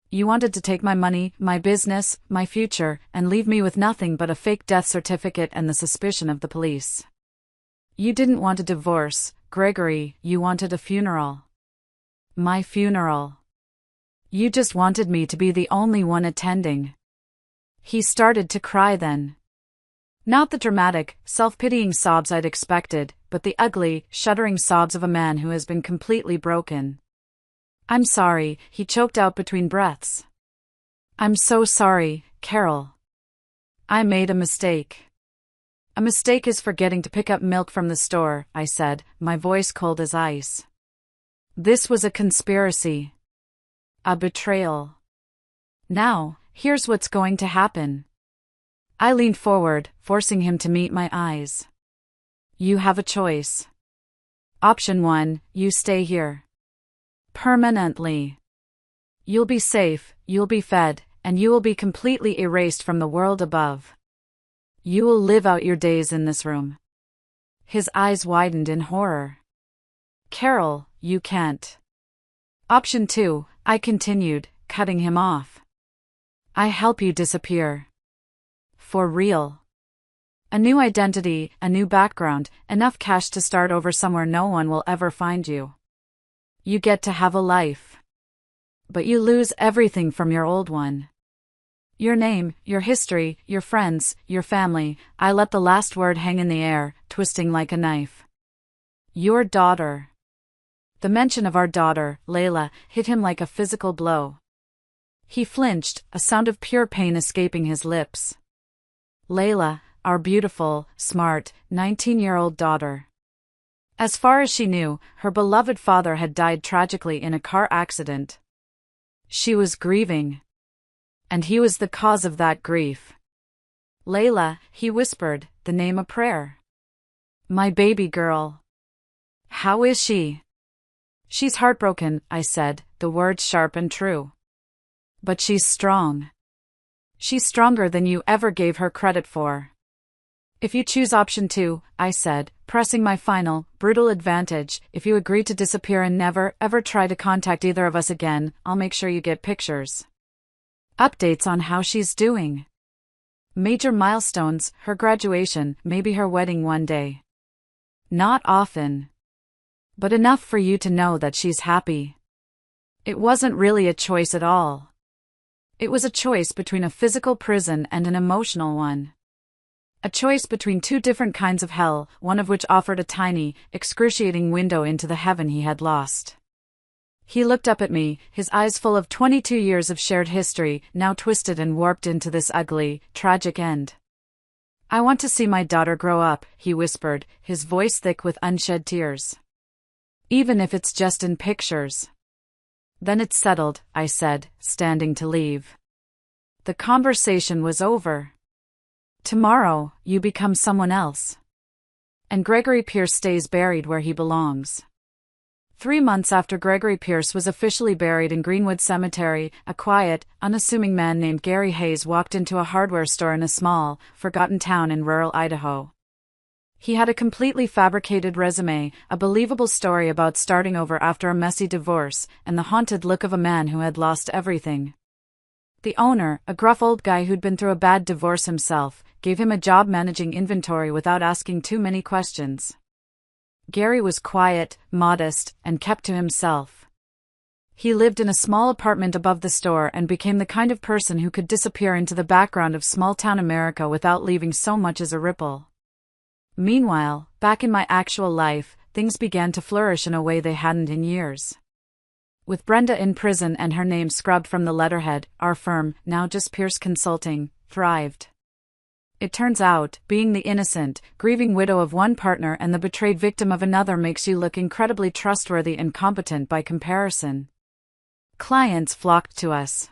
You wanted to take my money, my business, my future, and leave me with nothing but a fake death certificate and the suspicion of the police. You didn't want a divorce, Gregory, you wanted a funeral. My funeral. You just wanted me to be the only one attending." He started to cry then. Not the dramatic, self-pitying sobs I'd expected, but the ugly, shuddering sobs of a man who has been completely broken. "I'm sorry," he choked out between breaths. "I'm so sorry, Carol. I made a mistake." "A mistake is forgetting to pick up milk from the store," I said, my voice cold as ice. "This was a conspiracy. A betrayal. Now, here's what's going to happen. I leaned forward, forcing him to meet my eyes. You have a choice. Option 1, you stay here. Permanently. You'll be safe, you'll be fed, and you will be completely erased from the world above. You will live out your days in this room. His eyes widened in horror. Carol, you can't. Option 2, I continued, cutting him off. I help you disappear. For real. A new identity, a new background, enough cash to start over somewhere no one will ever find you. You get to have a life. But you lose everything from your old one. Your name, your history, your friends, your family. I let the last word hang in the air, twisting like a knife. Your daughter. The mention of our daughter, Layla, hit him like a physical blow. He flinched, a sound of pure pain escaping his lips. Layla, our beautiful, smart, 19-year-old daughter. As far as she knew, her beloved father had died tragically in a car accident. She was grieving. And he was the cause of that grief. Layla, he whispered, the name a prayer. My baby girl. How is she? She's heartbroken, I said, the words sharp and true. But she's strong. She's stronger than you ever gave her credit for. If you choose option 2, I said, pressing my final, brutal advantage, if you agree to disappear and never, ever try to contact either of us again, I'll make sure you get pictures. Updates on how she's doing. Major milestones, her graduation, maybe her wedding one day. Not often. But enough for you to know that she's happy. It wasn't really a choice at all. It was a choice between a physical prison and an emotional one. A choice between two different kinds of hell, one of which offered a tiny, excruciating window into the heaven he had lost. He looked up at me, his eyes full of 22 years of shared history, now twisted and warped into this ugly, tragic end. I want to see my daughter grow up, he whispered, his voice thick with unshed tears. Even if it's just in pictures. Then it's settled, I said, standing to leave. The conversation was over. Tomorrow, you become someone else. And Gregory Pierce stays buried where he belongs. 3 months after Gregory Pierce was officially buried in Greenwood Cemetery, a quiet, unassuming man named Gary Hayes walked into a hardware store in a small, forgotten town in rural Idaho. He had a completely fabricated resume, a believable story about starting over after a messy divorce, and the haunted look of a man who had lost everything. The owner, a gruff old guy who'd been through a bad divorce himself, gave him a job managing inventory without asking too many questions. Gary was quiet, modest, and kept to himself. He lived in a small apartment above the store and became the kind of person who could disappear into the background of small-town America without leaving so much as a ripple. Meanwhile, back in my actual life, things began to flourish in a way they hadn't in years. With Brenda in prison and her name scrubbed from the letterhead, our firm, now just Pierce Consulting, thrived. It turns out, being the innocent, grieving widow of one partner and the betrayed victim of another makes you look incredibly trustworthy and competent by comparison. Clients flocked to us.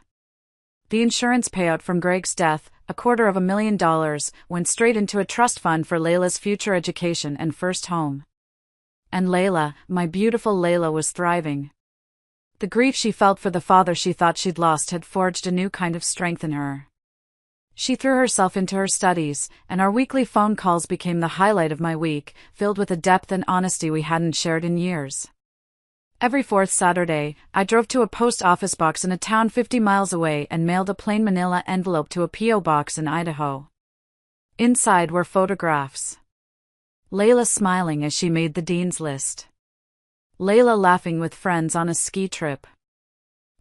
The insurance payout from Greg's death, $250,000, went straight into a trust fund for Layla's future education and first home. And Layla, my beautiful Layla, was thriving. The grief she felt for the father she thought she'd lost had forged a new kind of strength in her. She threw herself into her studies, and our weekly phone calls became the highlight of my week, filled with a depth and honesty we hadn't shared in years. Every fourth Saturday, I drove to a post office box in a town 50 miles away and mailed a plain manila envelope to a P.O. box in Idaho. Inside were photographs. Layla smiling as she made the dean's list. Layla laughing with friends on a ski trip.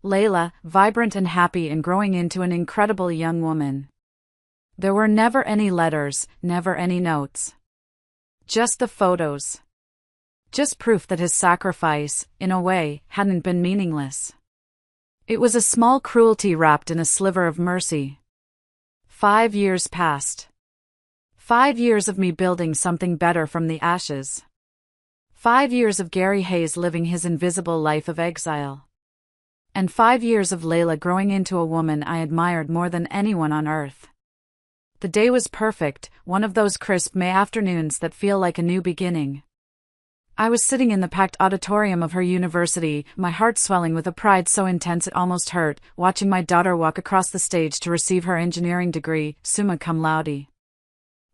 Layla, vibrant and happy and growing into an incredible young woman. There were never any letters, never any notes. Just the photos. Just proof that his sacrifice, in a way, hadn't been meaningless. It was a small cruelty wrapped in a sliver of mercy. 5 years passed. 5 years of me building something better from the ashes. 5 years of Gary Hayes living his invisible life of exile. And 5 years of Layla growing into a woman I admired more than anyone on earth. The day was perfect, one of those crisp May afternoons that feel like a new beginning. I was sitting in the packed auditorium of her university, my heart swelling with a pride so intense it almost hurt, watching my daughter walk across the stage to receive her engineering degree, summa cum laude.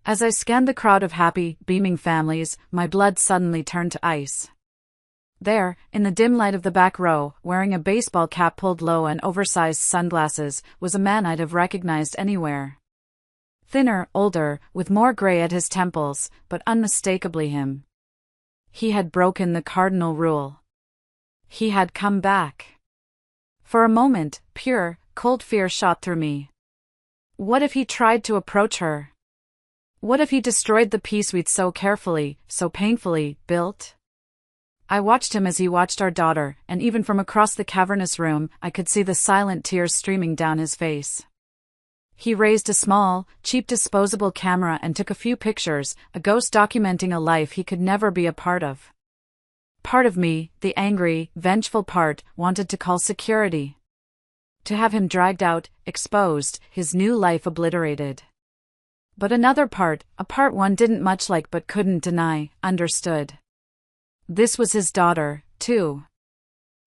As I scanned the crowd of happy, beaming families, my blood suddenly turned to ice. There, in the dim light of the back row, wearing a baseball cap pulled low and oversized sunglasses, was a man I'd have recognized anywhere. Thinner, older, with more gray at his temples, but unmistakably him. He had broken the cardinal rule. He had come back. For a moment, pure, cold fear shot through me. What if he tried to approach her? What if he destroyed the peace we'd so carefully, so painfully, built? I watched him as he watched our daughter, and even from across the cavernous room, I could see the silent tears streaming down his face. He raised a small, cheap disposable camera and took a few pictures, a ghost documenting a life he could never be a part of. Part of me, the angry, vengeful part, wanted to call security. To have him dragged out, exposed, his new life obliterated. But another part, a part one didn't much like but couldn't deny, understood. This was his daughter, too.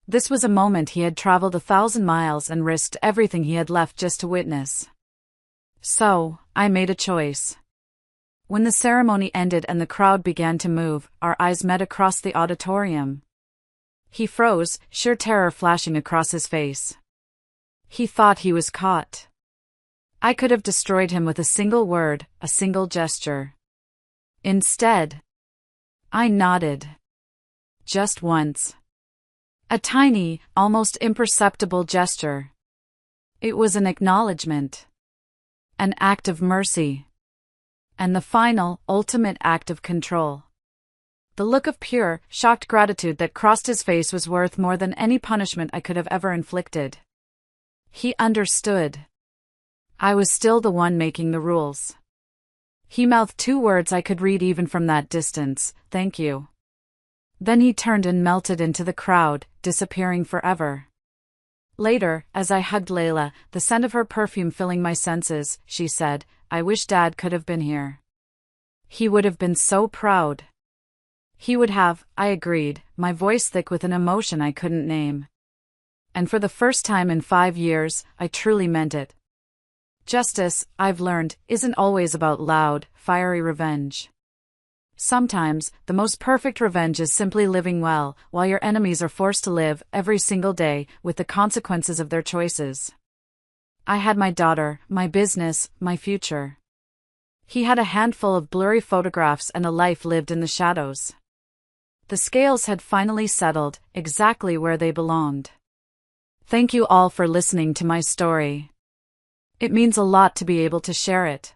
This was a moment he had traveled 1,000 miles and risked everything he had left just to witness. So, I made a choice. When the ceremony ended and the crowd began to move, our eyes met across the auditorium. He froze, sheer terror flashing across his face. He thought he was caught. I could have destroyed him with a single word, a single gesture. Instead, I nodded. Just once. A tiny, almost imperceptible gesture. It was an acknowledgement. An act of mercy. And the final, ultimate act of control. The look of pure, shocked gratitude that crossed his face was worth more than any punishment I could have ever inflicted. He understood. I was still the one making the rules. He mouthed 2 words I could read even from that distance, "Thank you." Then he turned and melted into the crowd, disappearing forever. Later, as I hugged Layla, the scent of her perfume filling my senses, she said, "I wish Dad could have been here. He would have been so proud." He would have, I agreed, my voice thick with an emotion I couldn't name. And for the first time in 5 years, I truly meant it. Justice, I've learned, isn't always about loud, fiery revenge. Sometimes, the most perfect revenge is simply living well, while your enemies are forced to live, every single day, with the consequences of their choices. I had my daughter, my business, my future. He had a handful of blurry photographs and a life lived in the shadows. The scales had finally settled, exactly where they belonged. Thank you all for listening to my story. It means a lot to be able to share it.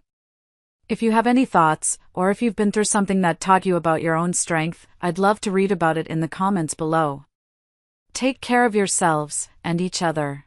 If you have any thoughts, or if you've been through something that taught you about your own strength, I'd love to read about it in the comments below. Take care of yourselves, and each other.